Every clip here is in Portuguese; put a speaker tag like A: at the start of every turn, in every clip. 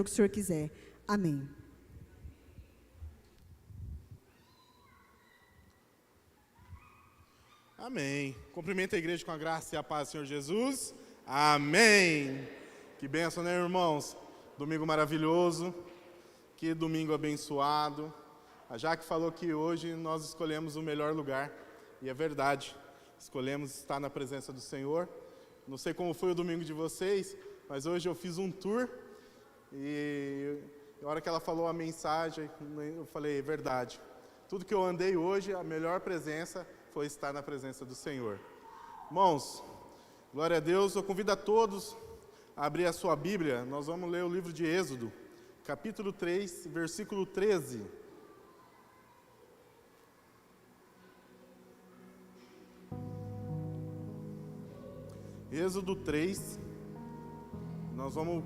A: o que o Senhor quiser. Amém.
B: Amém. Cumprimento a igreja com a graça e a paz do Senhor Jesus. Amém. Que bênção, né, irmãos? Domingo maravilhoso. Que domingo abençoado. A Jaque falou que hoje nós escolhemos o melhor lugar. E é verdade. Escolhemos estar na presença do Senhor. Não sei como foi o domingo de vocês, mas hoje eu fiz um tour. E na hora que ela falou a mensagem, eu falei, é verdade. Tudo que eu andei hoje, a melhor presença foi estar na presença do Senhor. Irmãos, glória a Deus, eu convido a todos a abrir a sua Bíblia. Nós vamos ler o livro de Êxodo, capítulo 3, versículo 13. Êxodo 3, nós vamos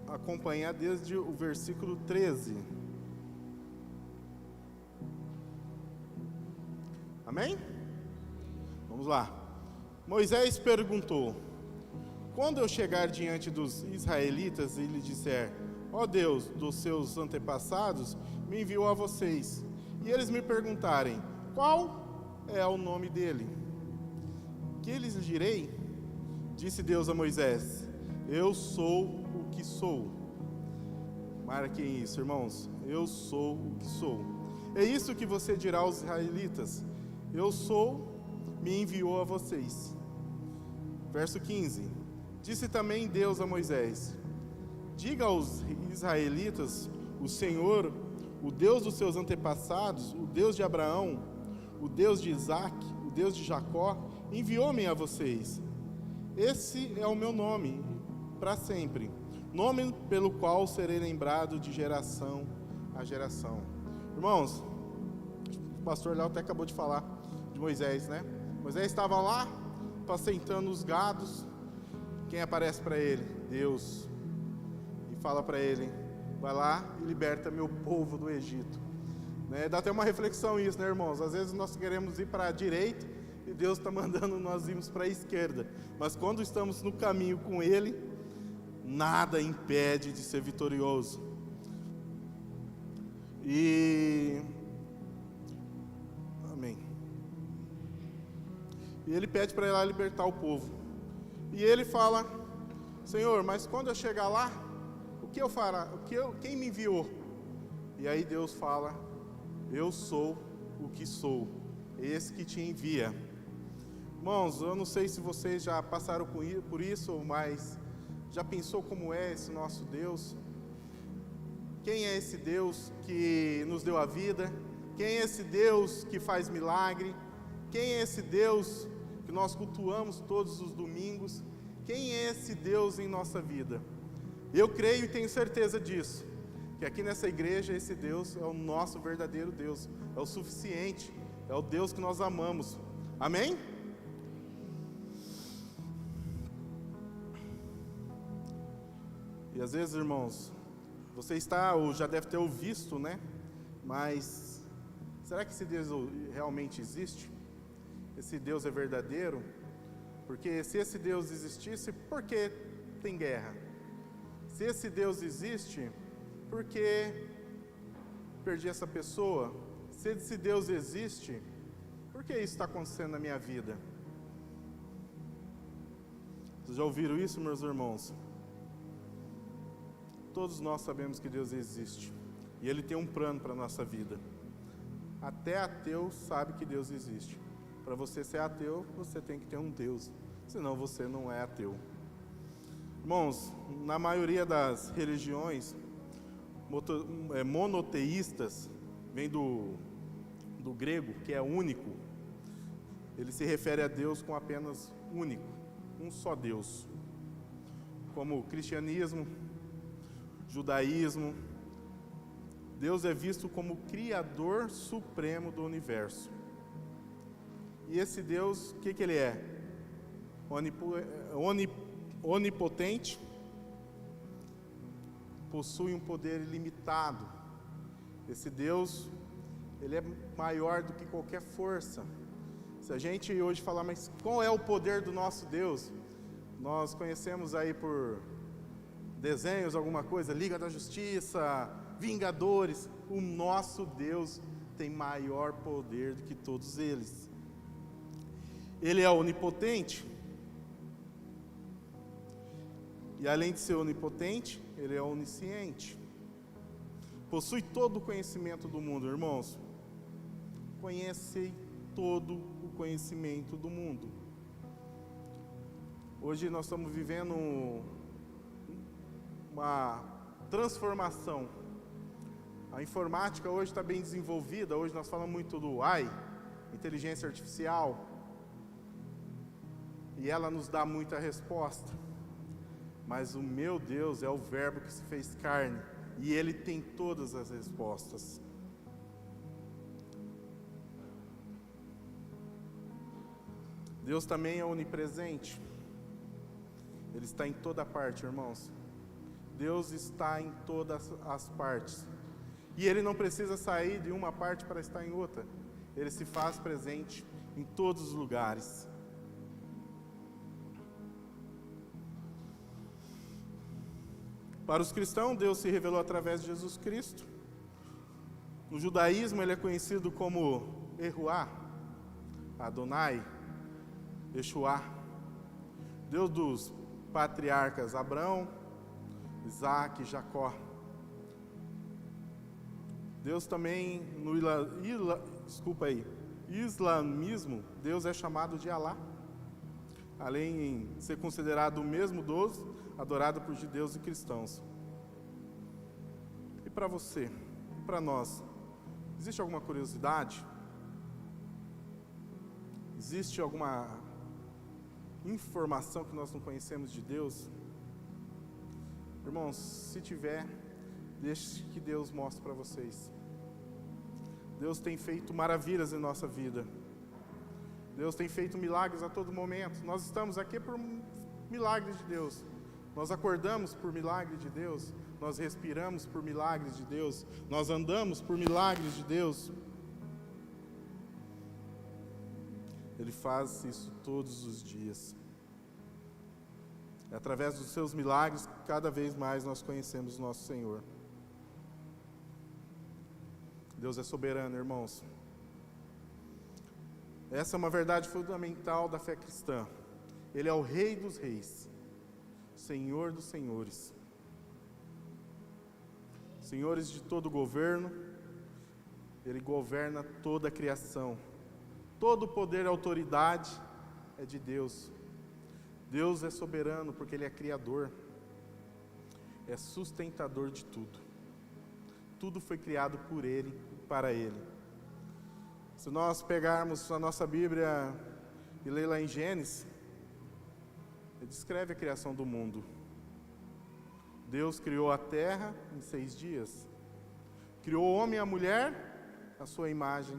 B: acompanhar desde o versículo 13. Amém? Vamos lá. Moisés perguntou: quando eu chegar diante dos israelitas e lhe disser, ó Deus dos seus antepassados, me enviou a vocês, e eles me perguntarem, qual é o nome dele? Que lhes direi? Disse Deus a Moisés, eu sou o que sou. Marquem isso, irmãos. Eu sou o que sou. É isso que você dirá aos israelitas. Eu sou, me enviou a vocês. Verso 15. Disse também Deus a Moisés, diga aos israelitas, o Senhor, o Deus dos seus antepassados, o Deus de Abraão, o Deus de Isaque, o Deus de Jacó, enviou-me a vocês. Esse é o meu nome, para sempre, nome pelo qual serei lembrado de geração a geração. Irmãos, o pastor Léo até acabou de falar de Moisés, né? Moisés estava lá, apacentando os gados. Quem aparece para ele? Deus. E fala para ele, vai lá e liberta meu povo do Egito. Né? Dá até uma reflexão isso, né, irmãos? Às vezes nós queremos ir para a direita e Deus está mandando nós irmos para a esquerda. Mas quando estamos no caminho com Ele, nada impede de ser vitorioso. E... Amém. E Ele pede para ir lá libertar o povo. E Ele fala, Senhor, mas quando eu chegar lá, o que eu fará? Quem me enviou? E aí Deus fala, eu sou o que sou, esse que te envia. Irmãos, eu não sei se vocês já passaram por isso, mas já pensou como é esse nosso Deus? Quem é esse Deus que nos deu a vida? Quem é esse Deus que faz milagre? Quem é esse Deus que nós cultuamos todos os domingos? Quem é esse Deus em nossa vida? Eu creio e tenho certeza disso, que aqui nessa igreja esse Deus é o nosso verdadeiro Deus, é o suficiente, é o Deus que nós amamos. Amém? E às vezes, irmãos, você está ou já deve ter visto, né? Mas será que esse Deus realmente existe? Esse Deus é verdadeiro? Porque se esse Deus existisse, por que tem guerra? Se esse Deus existe, por que perdi essa pessoa? Se esse Deus existe, por que isso está acontecendo na minha vida? Vocês já ouviram isso, meus irmãos? Todos nós sabemos que Deus existe. E Ele tem um plano para a nossa vida. Até ateu sabe que Deus existe. Para você ser ateu, você tem que ter um Deus. Senão você não é ateu. Irmãos, na maioria das religiões monoteístas, vem do grego, que é único. Ele se refere a Deus com apenas único, um só Deus. Como o cristianismo, judaísmo, Deus é visto como o Criador Supremo do Universo. E esse Deus, o que Ele é? Onipotente, possui um poder ilimitado. Esse Deus, Ele é maior do que qualquer força. Se a gente hoje falar, mas qual é o poder do nosso Deus? Nós conhecemos aí por desenhos, alguma coisa, Liga da Justiça, Vingadores. O nosso Deus tem maior poder do que todos eles. Ele é onipotente. E além de ser onipotente, ele é onisciente. Possui todo o conhecimento do mundo, irmãos. Conhece todo o conhecimento do mundo. Hoje nós estamos vivendo uma transformação. A informática hoje está bem desenvolvida. Hoje nós falamos muito do AI, inteligência artificial. E ela nos dá muita resposta. Mas o meu Deus é o Verbo que se fez carne. E Ele tem todas as respostas. Deus também é onipresente. Ele está em toda parte, irmãos. Deus está em todas as partes. E Ele não precisa sair de uma parte para estar em outra. Ele se faz presente em todos os lugares. Para os cristãos, Deus se revelou através de Jesus Cristo. No judaísmo, Ele é conhecido como Eruá, Adonai, Yeshua, Deus dos patriarcas Abraão, Isaac e Jacó. Deus também, no islamismo, Deus é chamado de Alá, além de ser considerado o mesmo Deus, adorado por judeus e cristãos. E para você, para nós, existe alguma curiosidade? Existe alguma informação que nós não conhecemos de Deus? Irmãos, se tiver, deixe que Deus mostre para vocês. Deus tem feito maravilhas em nossa vida. Deus tem feito milagres a todo momento. Nós estamos aqui por milagres de Deus. Nós acordamos por milagre de Deus. Nós respiramos por milagres de Deus. Nós andamos por milagres de Deus. Ele faz isso todos os dias. É através dos seus milagres que cada vez mais nós conhecemos o nosso Senhor. Deus é soberano, irmãos. Essa é uma verdade fundamental da fé cristã. Ele é o Rei dos Reis, Senhor dos Senhores. Senhores de todo o governo, Ele governa toda a criação. Todo o poder e autoridade é de Deus. Deus é soberano porque Ele é criador. É sustentador de tudo. Tudo foi criado por Ele, para Ele. Se nós pegarmos a nossa Bíblia e ler lá em Gênesis, ele descreve a criação do mundo. Deus criou a terra em 6 dias. Criou o homem e a mulher à sua imagem.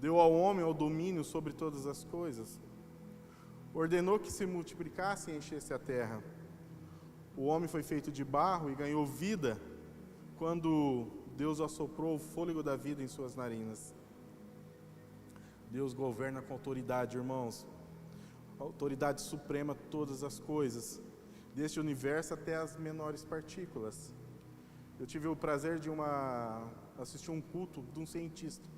B: Deu ao homem o domínio sobre todas as coisas. Ordenou que se multiplicasse e enchesse a terra. O homem foi feito de barro e ganhou vida quando Deus assoprou o fôlego da vida em suas narinas. Deus governa com autoridade, irmãos. Autoridade suprema todas as coisas, deste universo até as menores partículas. Eu tive o prazer de assistir um culto de um cientista.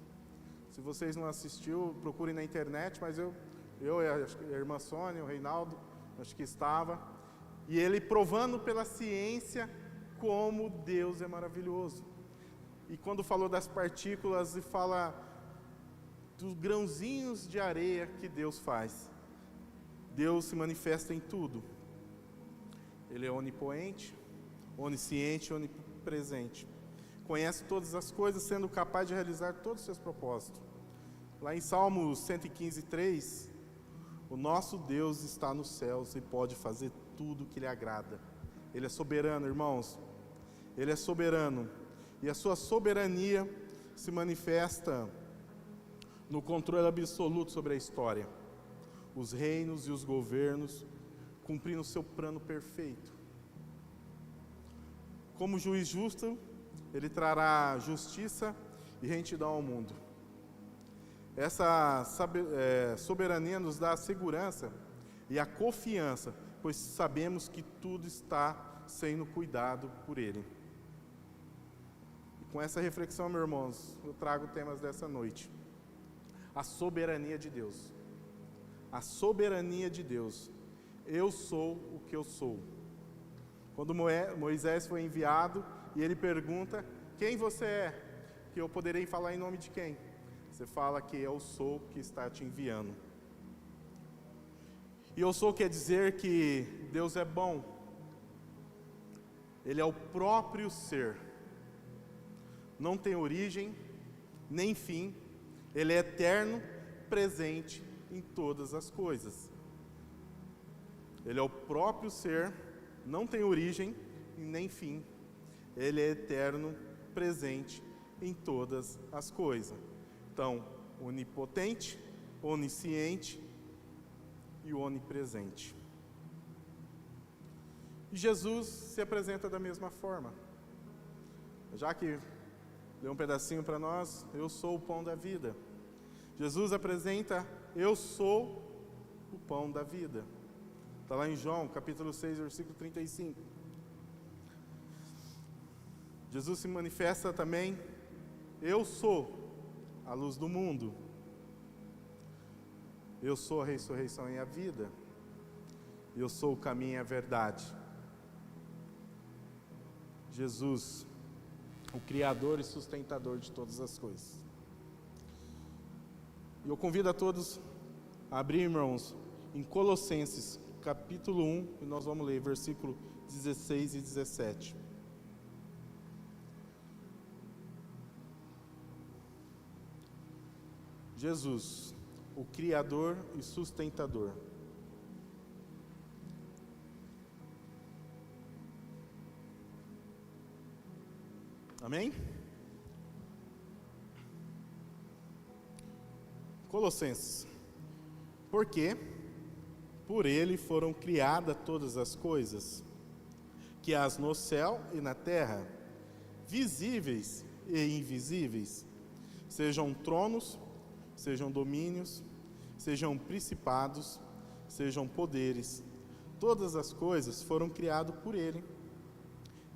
B: Se vocês não assistiram, procurem na internet, mas eu e a irmã Sônia, o Reinaldo, acho que estava, e ele provando pela ciência como Deus é maravilhoso. E quando falou das partículas, e fala dos grãozinhos de areia que Deus faz. Deus se manifesta em tudo. Ele é onipotente, onisciente, onipresente. Conhece todas as coisas, sendo capaz de realizar todos os seus propósitos. Lá em Salmos 115:3, o nosso Deus está nos céus e pode fazer tudo o que lhe agrada. Ele é soberano, irmãos. Ele é soberano. E a sua soberania se manifesta no controle absoluto sobre a história. Os reinos e os governos cumprindo o seu plano perfeito. Como juiz justo, Ele trará justiça e retidão ao mundo. Essa soberania nos dá a segurança e a confiança, pois sabemos que tudo está sendo cuidado por Ele. E com essa reflexão, meus irmãos, eu trago temas dessa noite. A soberania de Deus. A soberania de Deus. Eu sou o que eu sou. Quando Moisés foi enviado e ele pergunta: quem você é? Que eu poderei falar em nome de quem? Você fala que eu sou que está te enviando. E eu sou quer dizer que Deus é bom. Ele é o próprio ser. Não tem origem, nem fim. Ele é eterno, presente em todas as coisas. Ele é o próprio ser, não tem origem e nem fim. Ele é eterno, presente em todas as coisas. Então, onipotente, onisciente e onipresente. E Jesus se apresenta da mesma forma. Já que deu um pedacinho para nós, eu sou o pão da vida. Jesus apresenta: eu sou o pão da vida. Está lá em João, capítulo 6, versículo 35. Jesus se manifesta também: eu sou a luz do mundo. Eu sou a ressurreição e a vida. Eu sou o caminho e a verdade. Jesus, o Criador e sustentador de todas as coisas. E eu convido a todos a abrir, irmãos, em Colossenses, capítulo 1, e nós vamos ler versículo 16 e 17. Jesus, o Criador e sustentador. Amém? Colossenses. Porque por ele foram criadas todas as coisas, que as no céu e na terra, visíveis e invisíveis, sejam tronos, sejam domínios, sejam principados, sejam poderes. Todas as coisas foram criadas por ele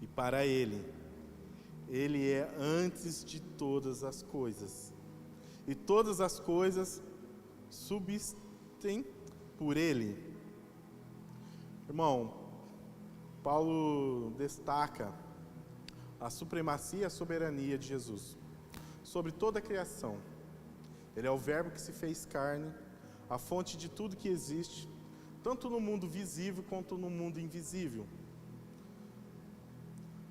B: e para ele. Ele é antes de todas as coisas. E todas as coisas subsistem por ele. Irmão, Paulo destaca a supremacia e a soberania de Jesus sobre toda a criação. Ele é o verbo que se fez carne, a fonte de tudo que existe, tanto no mundo visível quanto no mundo invisível.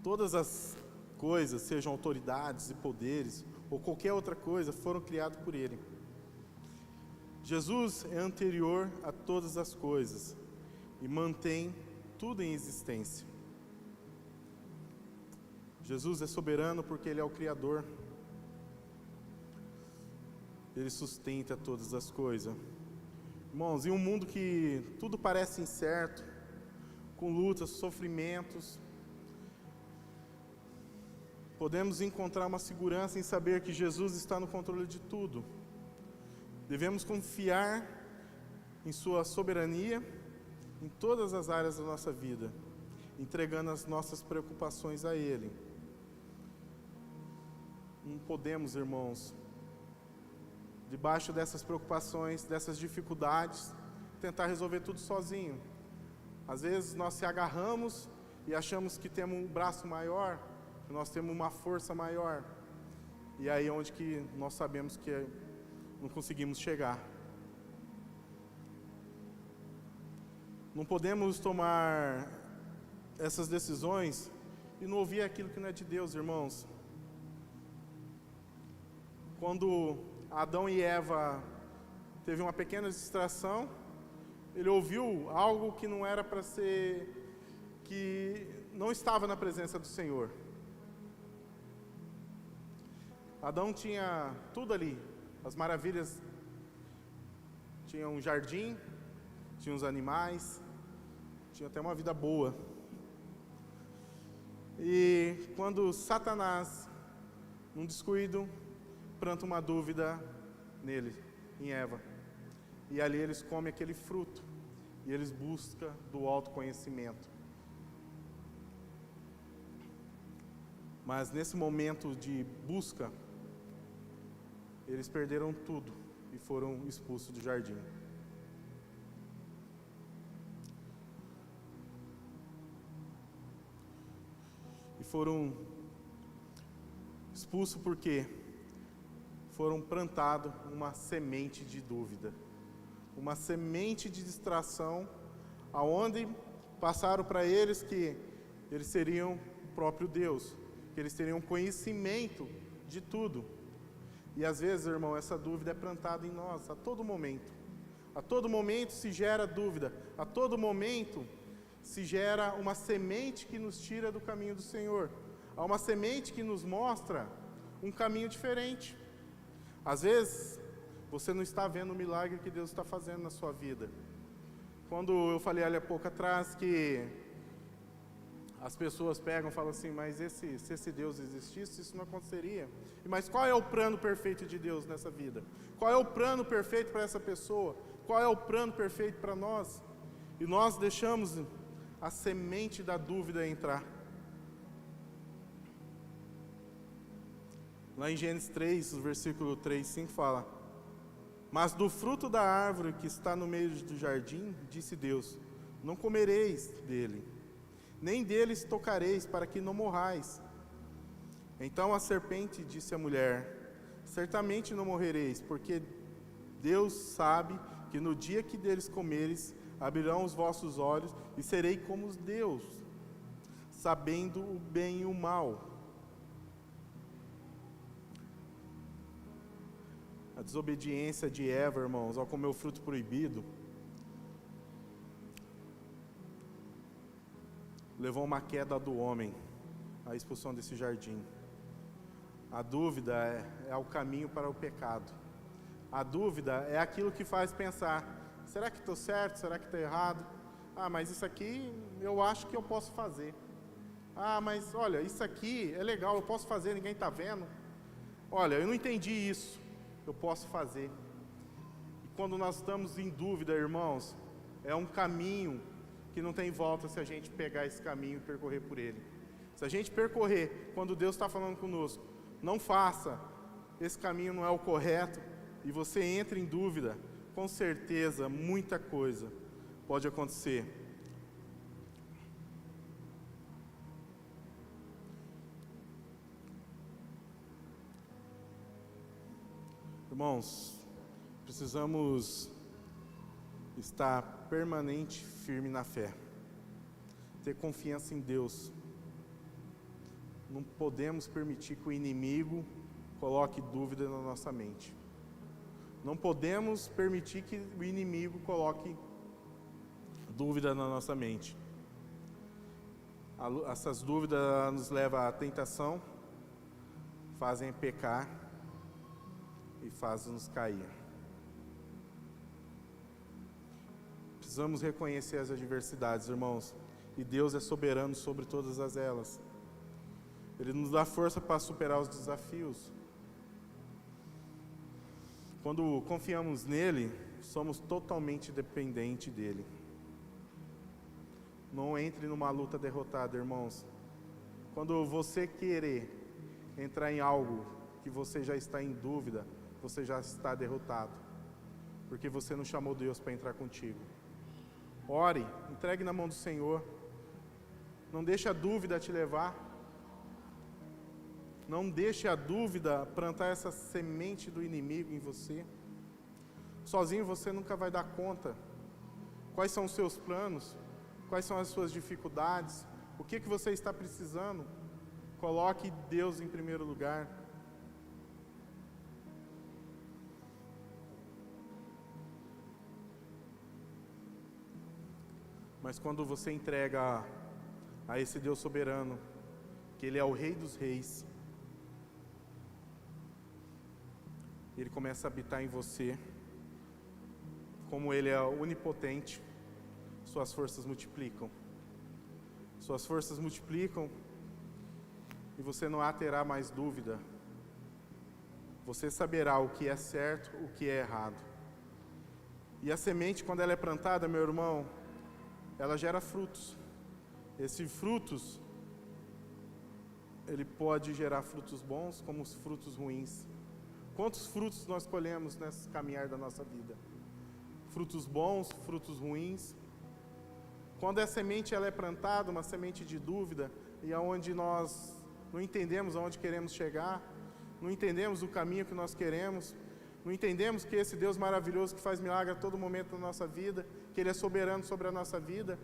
B: Todas as coisas, sejam autoridades e poderes, ou qualquer outra coisa, foram criadas por ele. Jesus é anterior a todas as coisas e mantém tudo em existência. Jesus é soberano porque ele é o Criador. Ele sustenta todas as coisas. Irmãos, em um mundo que tudo parece incerto, com lutas, sofrimentos, podemos encontrar uma segurança em saber que Jesus está no controle de tudo. Devemos confiar em sua soberania em todas as áreas da nossa vida, entregando as nossas preocupações a Ele. Não podemos, irmãos, debaixo dessas preocupações, dessas dificuldades, tentar resolver tudo sozinho. Às vezes nós se agarramos e achamos que temos um braço maior, que nós temos uma força maior. E aí é onde que nós sabemos que não conseguimos chegar. Não podemos tomar essas decisões e não ouvir aquilo que não é de Deus, irmãos. Quando Adão e Eva teve uma pequena distração, ele ouviu algo que não era para ser, que não estava na presença do Senhor. Adão tinha tudo ali, as maravilhas, tinha um jardim, tinha os animais, tinha até uma vida boa. E quando Satanás, num descuido, planta uma dúvida nele, em Eva, e ali eles comem aquele fruto, e eles buscam do autoconhecimento. Mas nesse momento de busca, eles perderam tudo e foram expulsos do jardim. E foram expulsos porque foram plantados uma semente de dúvida, uma semente de distração, aonde passaram para eles que eles seriam o próprio Deus, que eles teriam conhecimento de tudo. E às vezes, irmão, essa dúvida é plantada em nós a todo momento. A todo momento se gera dúvida, a todo momento se gera uma semente que nos tira do caminho do Senhor. Há uma semente que nos mostra um caminho diferente. Às vezes, você não está vendo o milagre que Deus está fazendo na sua vida. Quando eu falei ali há pouco atrás que as pessoas pegam e falam assim, mas se esse Deus existisse, isso não aconteceria. Mas qual é o plano perfeito de Deus nessa vida? Qual é o plano perfeito para essa pessoa? Qual é o plano perfeito para nós? E nós deixamos a semente da dúvida entrar. Lá em Gênesis 3, versículo 3, 5 fala: mas do fruto da árvore que está no meio do jardim, disse Deus, não comereis dele, nem deles tocareis, para que não morrais. Então a serpente disse à mulher, certamente não morrereis, porque Deus sabe que no dia que deles comeres, abrirão os vossos olhos, e serei como os Deus, sabendo o bem e o mal. A desobediência de Eva, irmãos, ao comer o fruto proibido, levou uma queda do homem, a expulsão desse jardim. A dúvida é o caminho para o pecado. A dúvida é aquilo que faz pensar, será que estou certo, será que estou errado? Ah, mas isso aqui eu acho que eu posso fazer. Ah, mas olha, isso aqui é legal, eu posso fazer, ninguém está vendo. Olha, eu não entendi isso, eu posso fazer. E quando nós estamos em dúvida, irmãos, é um caminho que não tem volta se a gente pegar esse caminho e percorrer por ele. Se a gente percorrer quando Deus está falando conosco, não faça, esse caminho não é o correto, e você entra em dúvida, com certeza muita coisa pode acontecer. Irmãos, precisamos estar permanente, firme na fé, ter confiança em Deus. Não podemos permitir que o inimigo coloque dúvida na nossa mente. Não podemos permitir que o inimigo coloque dúvida na nossa mente. Essas dúvidas nos levam à tentação, fazem pecar e fazem nos cair. Precisamos reconhecer as adversidades, irmãos, e Deus é soberano sobre todas elas. Ele nos dá força para superar os desafios. Quando confiamos nele, somos totalmente dependentes dele. Não entre numa luta derrotada, irmãos. Quando você querer entrar em algo que você já está em dúvida, você já está derrotado, porque você não chamou Deus para entrar contigo. Ore, entregue na mão do Senhor. Não deixe a dúvida te levar. Não deixe a dúvida plantar essa semente do inimigo em você. Sozinho você nunca vai dar conta. Quais são os seus planos? Quais são as suas dificuldades? O que você está precisando? Coloque Deus em primeiro lugar. Mas quando você entrega a esse Deus soberano, que Ele é o Rei dos Reis, Ele começa a habitar em você. Como Ele é onipotente, suas forças multiplicam. Suas forças multiplicam e você não terá mais dúvida. Você saberá o que é certo, o que é errado. E a semente, quando ela é plantada, meu irmão, ela gera frutos. Esses frutos, ele pode gerar frutos bons como os frutos ruins. Quantos frutos nós colhemos nesse caminhar da nossa vida? Frutos bons, frutos ruins. Quando a semente ela é plantada, uma semente de dúvida, e aonde nós não entendemos aonde queremos chegar, não entendemos o caminho que nós queremos, não entendemos que esse Deus maravilhoso que faz milagre a todo momento da nossa vida, que Ele é soberano sobre a nossa vida,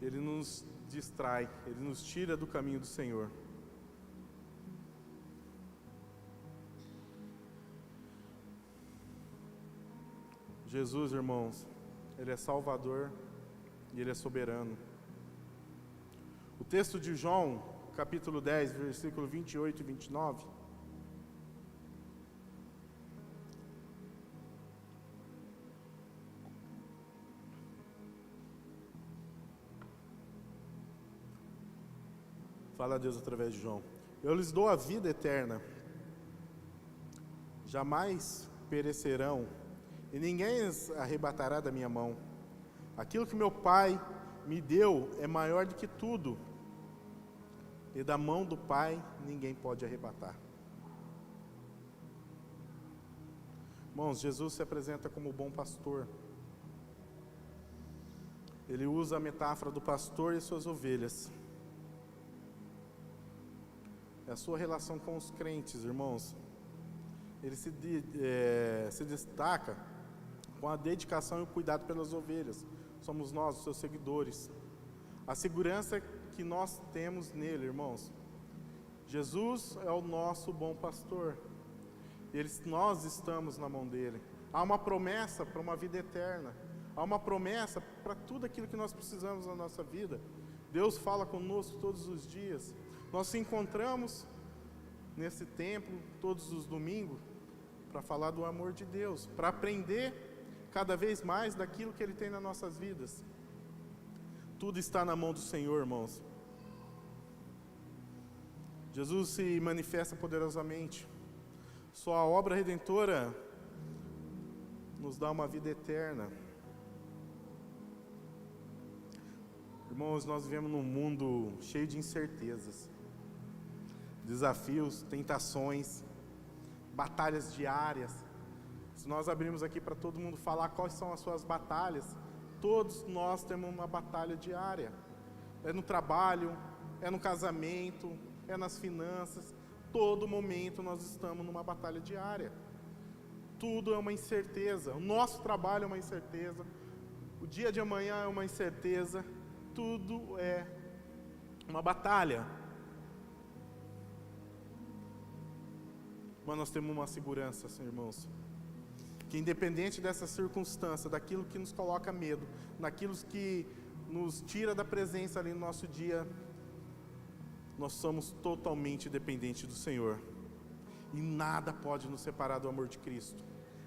B: Ele nos distrai, Ele nos tira do caminho do Senhor. Jesus, irmãos, Ele é Salvador e Ele é soberano. O texto de João, capítulo 10, versículo 28 e 29, fala a Deus através de João: eu lhes dou a vida eterna, jamais perecerão, e ninguém as arrebatará da minha mão. Aquilo que meu Pai me deu é maior do que tudo, e da mão do Pai ninguém pode arrebatar. Irmãos, Jesus se apresenta como o bom pastor. Ele usa a metáfora do pastor e suas ovelhas. É a sua relação com os crentes, irmãos. Ele se destaca com a dedicação e o cuidado pelas ovelhas. Somos nós, os seus seguidores. A segurança que nós temos nele, irmãos. Jesus é o nosso bom pastor. Nós estamos na mão dele. Há uma promessa para uma vida eterna. Há uma promessa para tudo aquilo que nós precisamos na nossa vida. Deus fala conosco todos os dias. Nós se encontramos nesse templo todos os domingos para falar do amor de Deus, para aprender cada vez mais daquilo que Ele tem nas nossas vidas. Tudo está na mão do Senhor, irmãos. Jesus se manifesta poderosamente. Sua obra redentora nos dá uma vida eterna. Irmãos, nós vivemos num mundo cheio de incertezas, desafios, tentações, batalhas diárias. Se nós abrirmos aqui para todo mundo falar quais são as suas batalhas, todos nós temos uma batalha diária. É no trabalho, é no casamento, é nas finanças. Todo momento nós estamos numa batalha diária. Tudo é uma incerteza. O nosso trabalho é uma incerteza. O dia de amanhã é uma incerteza. Tudo é uma batalha. Mas nós temos uma segurança, irmãos, que independente dessa circunstância, daquilo que nos coloca medo, daquilo que nos tira da presença ali no nosso dia, nós somos totalmente dependentes do Senhor. E nada pode nos separar do amor de Cristo.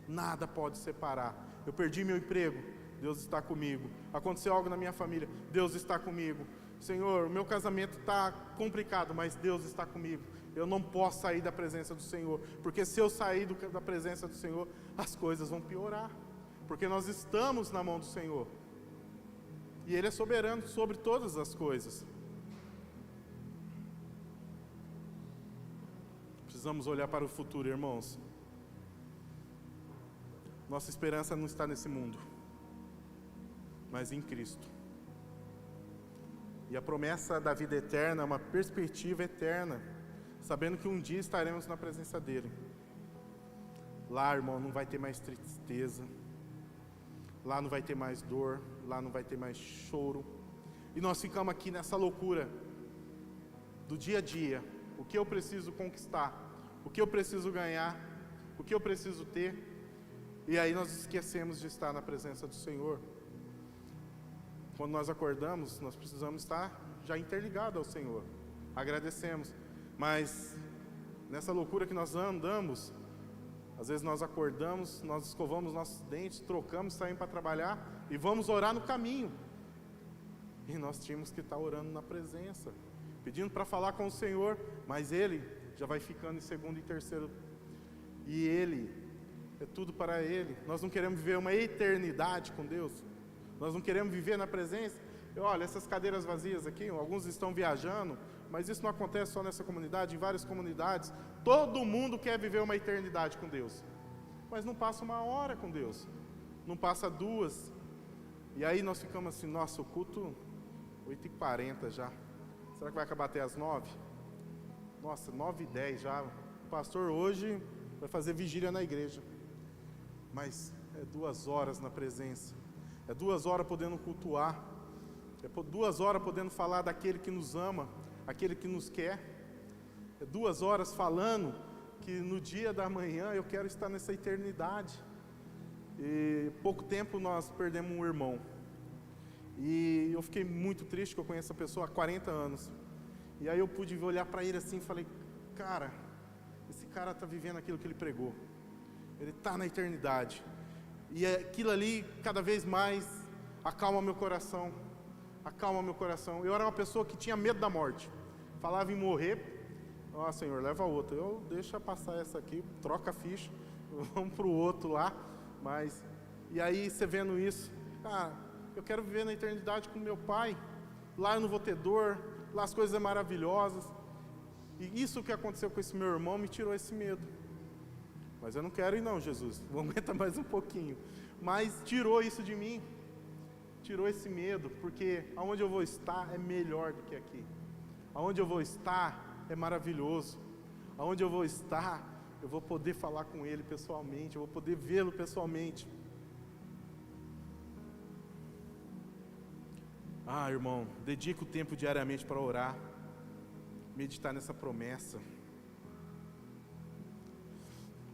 B: Nada pode separar. Eu perdi meu emprego, Deus está comigo. Aconteceu algo na minha família, Deus está comigo. Senhor, o meu casamento está complicado, mas Deus está comigo. Eu não posso sair da presença do Senhor, porque se eu sair da presença do Senhor, as coisas vão piorar, porque nós estamos na mão do Senhor, e Ele é soberano sobre todas as coisas. Precisamos olhar para o futuro, irmãos. Nossa esperança não está nesse mundo, mas em Cristo. E a promessa da vida eterna é uma perspectiva eterna, sabendo que um dia estaremos na presença dEle. Lá, irmão, não vai ter mais tristeza, lá não vai ter mais dor, lá não vai ter mais choro. E nós ficamos aqui nessa loucura do dia a dia. O que eu preciso conquistar, o que eu preciso ganhar, o que eu preciso ter. E aí nós esquecemos de estar na presença do Senhor. Quando nós acordamos, nós precisamos estar já interligados ao Senhor. Agradecemos. Mas nessa loucura que nós andamos, às vezes nós acordamos, nós escovamos nossos dentes, trocamos, saímos para trabalhar e vamos orar no caminho. E nós tínhamos que estar orando na presença, pedindo para falar com o Senhor, mas Ele já vai ficando em segundo e terceiro. E Ele, é tudo para Ele. Nós não queremos viver uma eternidade com Deus. Nós não queremos viver na presença. Olha, essas cadeiras vazias aqui, alguns estão viajando, mas isso não acontece só nessa comunidade, em várias comunidades. Todo mundo quer viver uma eternidade com Deus, mas não passa uma hora com Deus, não passa duas. E aí nós ficamos assim, nossa, o culto 8h40 já. Será que vai acabar até as 9? Nossa, 9h10 já. O pastor hoje vai fazer vigília na igreja. Mas é 2 horas na presença. É 2 horas podendo cultuar. É 2 horas podendo falar daquele que nos ama, aquele que nos quer. É 2 horas falando que no dia da manhã eu quero estar nessa eternidade. E pouco tempo nós perdemos um irmão. E eu fiquei muito triste, que eu conheço a pessoa há 40 anos. E aí eu pude olhar para ele assim e falei, cara, esse cara está vivendo aquilo que ele pregou. Ele está na eternidade. E aquilo ali, cada vez mais, acalma meu coração. Acalma meu coração. Eu era uma pessoa que tinha medo da morte. Falava em morrer. Ó, Senhor, leva outra. Eu deixa passar essa aqui, troca a ficha, vamos para o outro lá. Mas, e aí você vendo isso, cara, eu quero viver na eternidade com meu pai. Lá eu não vou ter dor, lá as coisas são maravilhosas. E isso que aconteceu com esse meu irmão me tirou esse medo. Mas eu não quero ir não, Jesus, vou aguentar mais um pouquinho. Mas tirou isso de mim, tirou esse medo, porque aonde eu vou estar é melhor do que aqui. Aonde eu vou estar é maravilhoso. Aonde eu vou estar, eu vou poder falar com Ele pessoalmente, eu vou poder vê-lo pessoalmente. Ah, irmão, dedica o tempo diariamente para orar, meditar nessa promessa.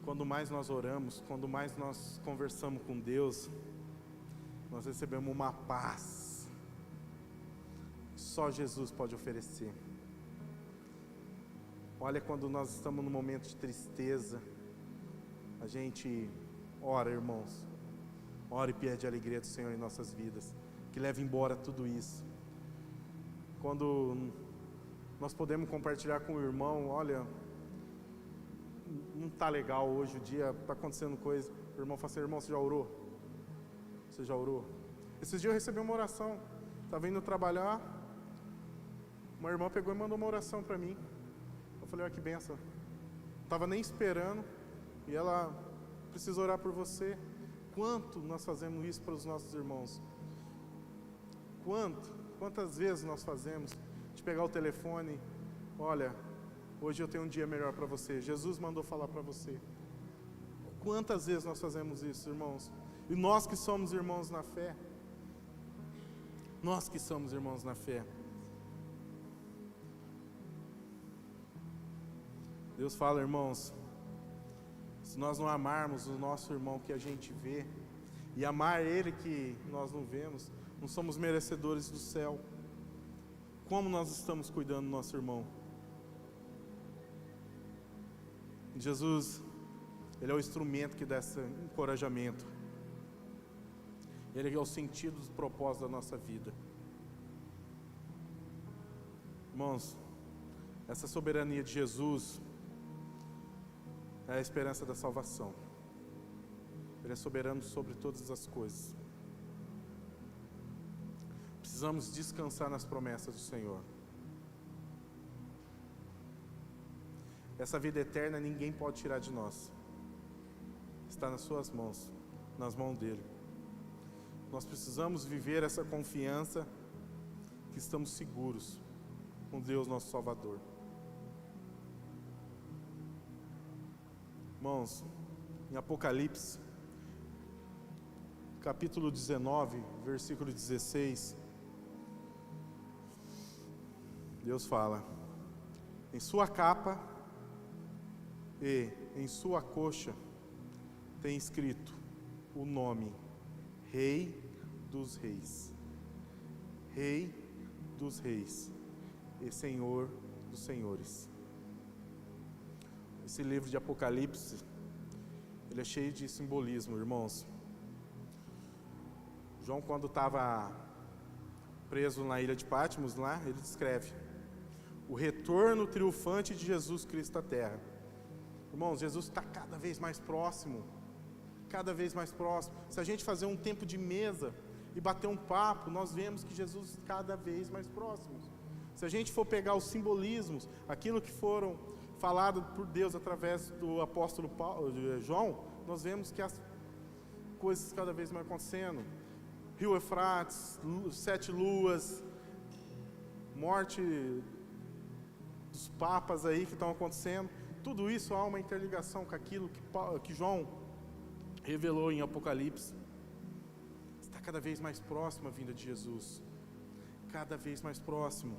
B: Quando mais nós oramos, quando mais nós conversamos com Deus, nós recebemos uma paz que só Jesus pode oferecer. Olha, quando nós estamos num momento de tristeza, a gente ora, irmãos, ora e pede a alegria do Senhor em nossas vidas, que leve embora tudo isso. Quando nós podemos compartilhar com o irmão, olha, não está legal hoje o dia, está acontecendo coisa, o irmão fala assim, irmão, você já orou? Você já orou? Esses dias eu recebi uma oração, estava indo trabalhar, uma irmã pegou e mandou uma oração para mim. Eu falei, olha que benção, não estava nem esperando, e ela precisa orar por você. Quanto nós fazemos isso para os nossos irmãos? Quantas vezes nós fazemos de pegar o telefone, olha, hoje eu tenho um dia melhor para você, Jesus mandou falar para você. Quantas vezes nós fazemos isso, irmãos? E nós que somos irmãos na fé, nós que somos irmãos na fé, Deus fala, irmãos, se nós não amarmos o nosso irmão que a gente vê, e amar ele que nós não vemos, não somos merecedores do céu. Como nós estamos cuidando do nosso irmão? Jesus, Ele é o instrumento que dá esse encorajamento. Ele é o sentido dos propósitos da nossa vida. Irmãos, essa soberania de Jesus é a esperança da salvação. Ele é soberano sobre todas as coisas. Precisamos descansar nas promessas do Senhor. Essa vida eterna ninguém pode tirar de nós. Está nas suas mãos, nas mãos dele. Nós precisamos viver essa confiança que estamos seguros com Deus nosso Salvador. Irmãos, em Apocalipse, capítulo 19, versículo 16, Deus fala, em sua capa e em sua coxa tem escrito o nome Rei dos Reis, Rei dos Reis e Senhor dos Senhores. Esse livro de Apocalipse, ele é cheio de simbolismo, irmãos. João, quando estava preso na ilha de Patmos, lá, ele descreve o retorno triunfante de Jesus Cristo à Terra. Irmãos, Jesus está cada vez mais próximo, cada vez mais próximo. Se a gente fazer um tempo de mesa e bater um papo, nós vemos que Jesus está cada vez mais próximo. Se a gente for pegar os simbolismos, aquilo que foram falado por Deus através do apóstolo João, nós vemos que as coisas cada vez mais acontecendo. Rio Eufrates, 7 luas, morte dos papas aí que estão acontecendo. Tudo isso há uma interligação com aquilo que João revelou em Apocalipse. Está cada vez mais próximo a vinda de Jesus. Cada vez mais próximo.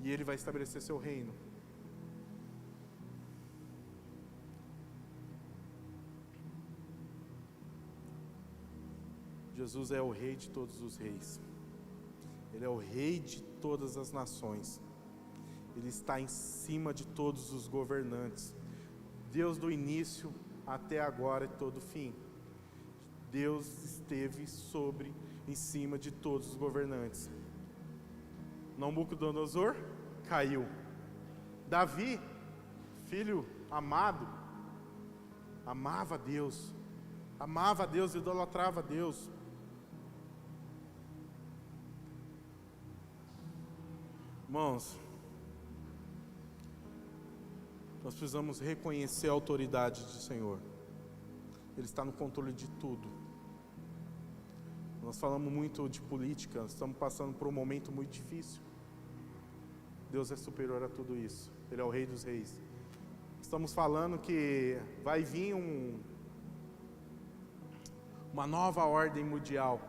B: E Ele vai estabelecer seu reino. Jesus é o Rei de todos os reis. Ele é o Rei de todas as nações. Ele está em cima de todos os governantes. Deus do início até agora e todo fim. Deus esteve em cima de todos os governantes. Nabucodonosor caiu. Davi, filho amado, amava a Deus, idolatrava a Deus. Irmãos, nós precisamos reconhecer a autoridade do Senhor. Ele está no controle de tudo. Nós falamos muito de política, estamos passando por um momento muito difícil. Deus é superior a tudo isso. Ele é o Rei dos Reis. Estamos falando que vai vir uma nova ordem mundial.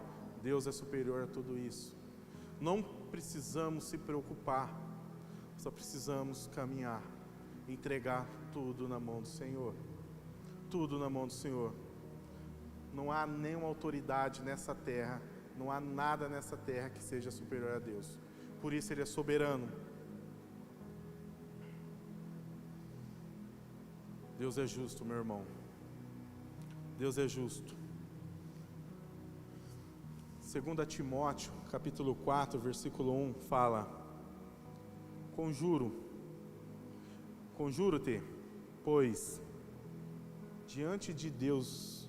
B: Deus é superior a tudo isso. Não precisamos se preocupar, só precisamos caminhar, entregar tudo na mão do Senhor. Tudo na mão do Senhor. Não há nenhuma autoridade nessa terra, não há nada nessa terra que seja superior a Deus. Por isso Ele é soberano. Deus é justo, meu irmão. Deus é justo. 2 Timóteo, capítulo 4, versículo 1, fala: Conjuro-te, pois, diante de Deus,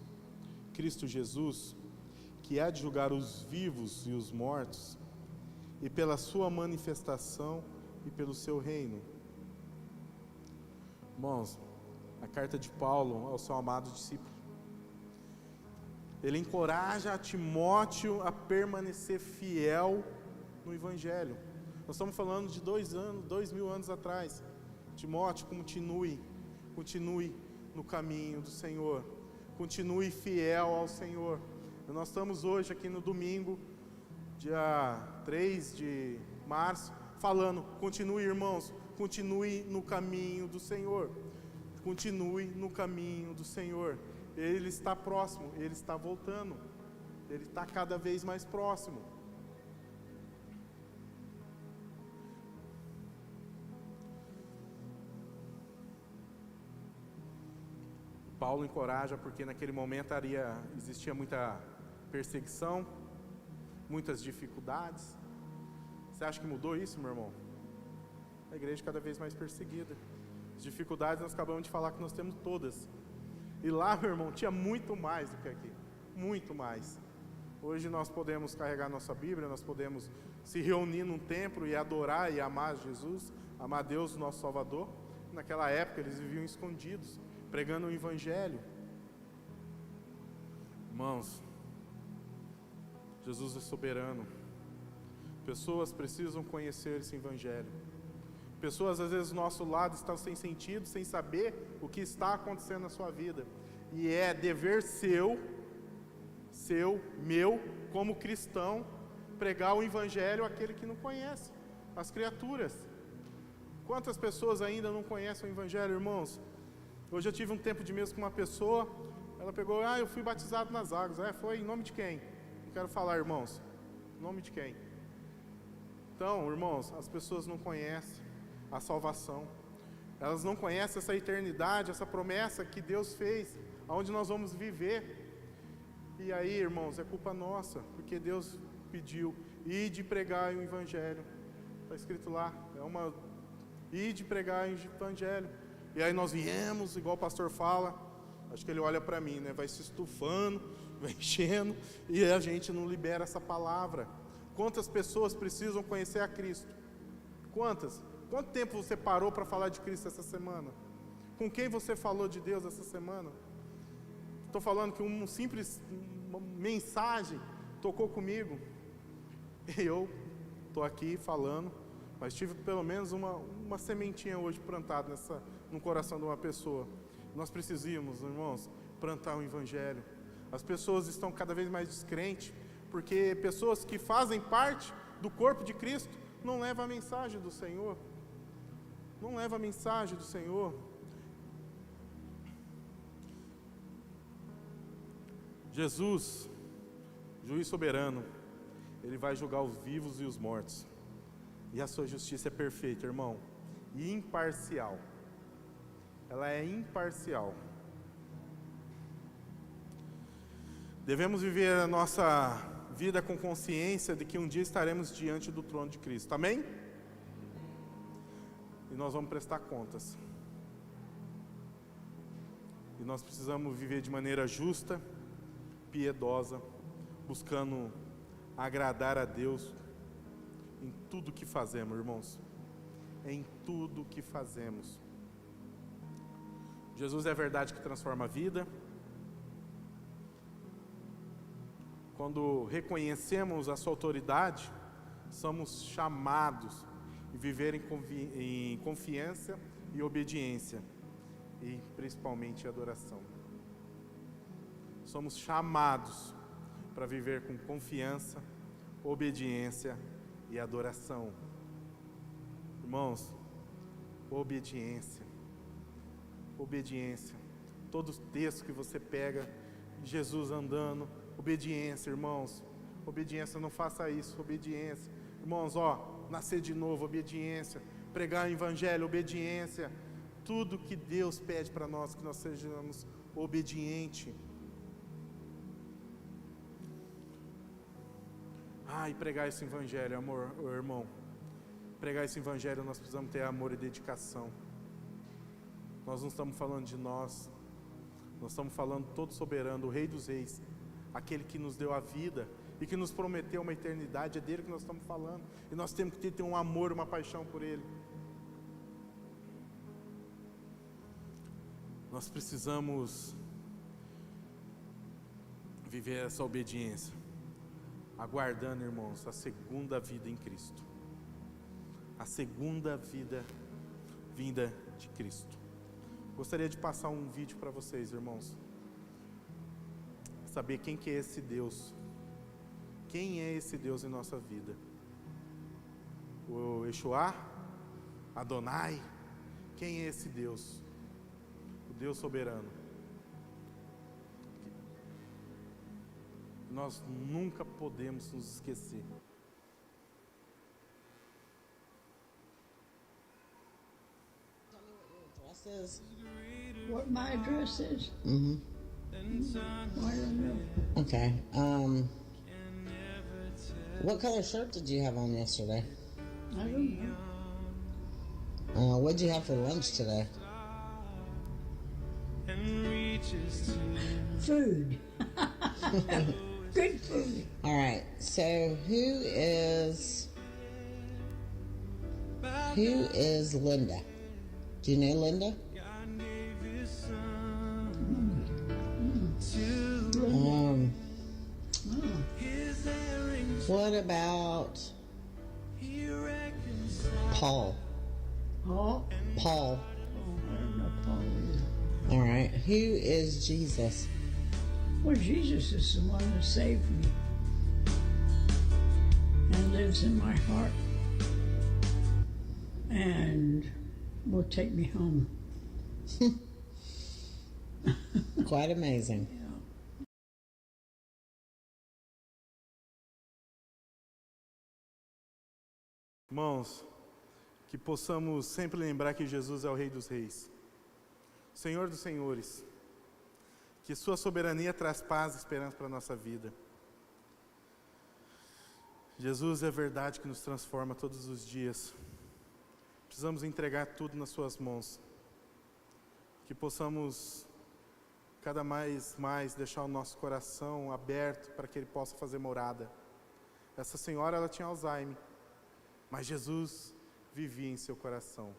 B: Cristo Jesus, que há de julgar os vivos e os mortos, e pela sua manifestação e pelo seu reino. Irmãos, a carta de Paulo ao seu amado discípulo, ele encoraja a Timóteo a permanecer fiel no Evangelho. Nós estamos falando de 2000 anos atrás. Timóteo, continue no caminho do Senhor. Continue fiel ao Senhor. E nós estamos hoje aqui no domingo, dia 3 de março, falando, continue, irmãos, continue no caminho do Senhor. Continue no caminho do Senhor. Ele está próximo, Ele está voltando. Ele está cada vez mais próximo. Paulo encoraja porque naquele momento existia muita perseguição, muitas dificuldades. Você acha que mudou isso, meu irmão? A igreja cada vez mais perseguida. As dificuldades nós acabamos de falar que nós temos todas. E lá, meu irmão, tinha muito mais do que aqui. Muito mais. Hoje nós podemos carregar nossa Bíblia, nós podemos se reunir num templo e adorar e amar Jesus, amar Deus, nosso Salvador. Naquela época eles viviam escondidos, pregando o Evangelho. Irmãos, Jesus é soberano. Pessoas precisam conhecer esse Evangelho. Pessoas às vezes do nosso lado estão sem sentido, sem saber o que está acontecendo na sua vida. E é dever meu, como cristão, pregar o Evangelho àquele que não conhece, às criaturas. Quantas pessoas ainda não conhecem o Evangelho, irmãos? Hoje eu tive um tempo de mesa com uma pessoa, ela pegou, eu fui batizado nas águas. Foi em nome de quem? Não quero falar, irmãos. Em nome de quem? Então, irmãos, as pessoas não conhecem a salvação. Elas não conhecem essa eternidade, essa promessa que Deus fez, aonde nós vamos viver. E aí, irmãos, é culpa nossa, porque Deus pediu, ide pregar o Evangelho. Está escrito lá, ide pregar o Evangelho. E aí nós viemos, igual o pastor fala, acho que ele olha para mim, né? Vai se estufando, vai enchendo e a gente não libera essa palavra. Quantas pessoas precisam conhecer a Cristo? Quantas? Quanto tempo você parou para falar de Cristo essa semana? Com quem você falou de Deus essa semana? Estou falando que uma mensagem tocou comigo. Eu estou aqui falando, mas tive pelo menos uma sementinha hoje plantada no coração de uma pessoa. Nós precisamos, irmãos, plantar o Evangelho. As pessoas estão cada vez mais descrentes, porque pessoas que fazem parte do corpo de Cristo não levam a mensagem do Senhor. Não levam a mensagem do Senhor. Jesus, juiz soberano, Ele vai julgar os vivos e os mortos. E a sua justiça é perfeita, irmão, e imparcial. Ela é imparcial. Devemos viver a nossa vida com consciência de que um dia estaremos diante do trono de Cristo. Amém? E nós vamos prestar contas. E nós precisamos viver de maneira justa, piedosa, buscando agradar a Deus em tudo que fazemos, irmãos. Em tudo que fazemos. Jesus é a verdade que transforma a vida. Quando reconhecemos a sua autoridade, somos chamados a viver em confiança e obediência, e principalmente adoração. Somos chamados para viver com confiança, obediência e adoração. Irmãos, obediência. Obediência. Todo texto que você pega, Jesus andando, obediência, irmãos. Obediência, não faça isso, obediência. Irmãos, nascer de novo, obediência. Pregar o Evangelho, obediência. Tudo que Deus pede para nós, que nós sejamos obedientes. E pregar esse Evangelho, amor, irmão. Pregar esse Evangelho, nós precisamos ter amor e dedicação. Nós não estamos falando de nós. Nós estamos falando do todo soberano, o Rei dos Reis. Aquele que nos deu a vida e que nos prometeu uma eternidade. É dele que nós estamos falando. E nós temos que ter um amor, uma paixão por Ele. Nós precisamos viver essa obediência, aguardando, irmãos, a segunda vida em Cristo. A segunda vinda de Cristo. Gostaria de passar um vídeo para vocês, irmãos. Saber quem que é esse Deus. Quem é esse Deus em nossa vida? O Yeshua? Adonai? Quem é esse Deus? O Deus soberano. Nós nunca podemos nos esquecer.
C: What my address is?
D: Mm-hmm.
C: I don't know.
D: Okay. What color shirt did you have on yesterday?
C: I don't know.
D: What'd you have for lunch today?
C: Food. Good food.
D: All right. So who is Linda? Do you know Linda? What about Paul?
C: Paul?
D: Paul.
C: I don't know Paul either.
D: All right. Who is Jesus?
C: Well, Jesus is the one that saved me and lives in my heart and will take me home.
D: Quite amazing.
C: Yeah.
B: Irmãos, que possamos sempre lembrar que Jesus é o Rei dos Reis, Senhor dos Senhores, que sua soberania traz paz e esperança para a nossa vida. Jesus é a verdade que nos transforma todos os dias. Precisamos entregar tudo nas suas mãos, que possamos cada mais deixar o nosso coração aberto para que Ele possa fazer morada. Essa senhora, ela tinha Alzheimer, mas Jesus vivia em seu coração.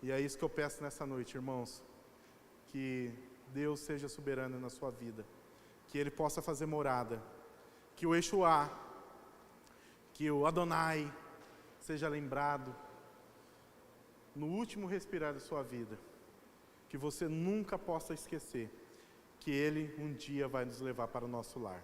B: E é isso que eu peço nessa noite, irmãos, que Deus seja soberano na sua vida, que Ele possa fazer morada, que o Yeshua, que o Adonai seja lembrado no último respirar da sua vida, que você nunca possa esquecer que Ele um dia vai nos levar para o nosso lar.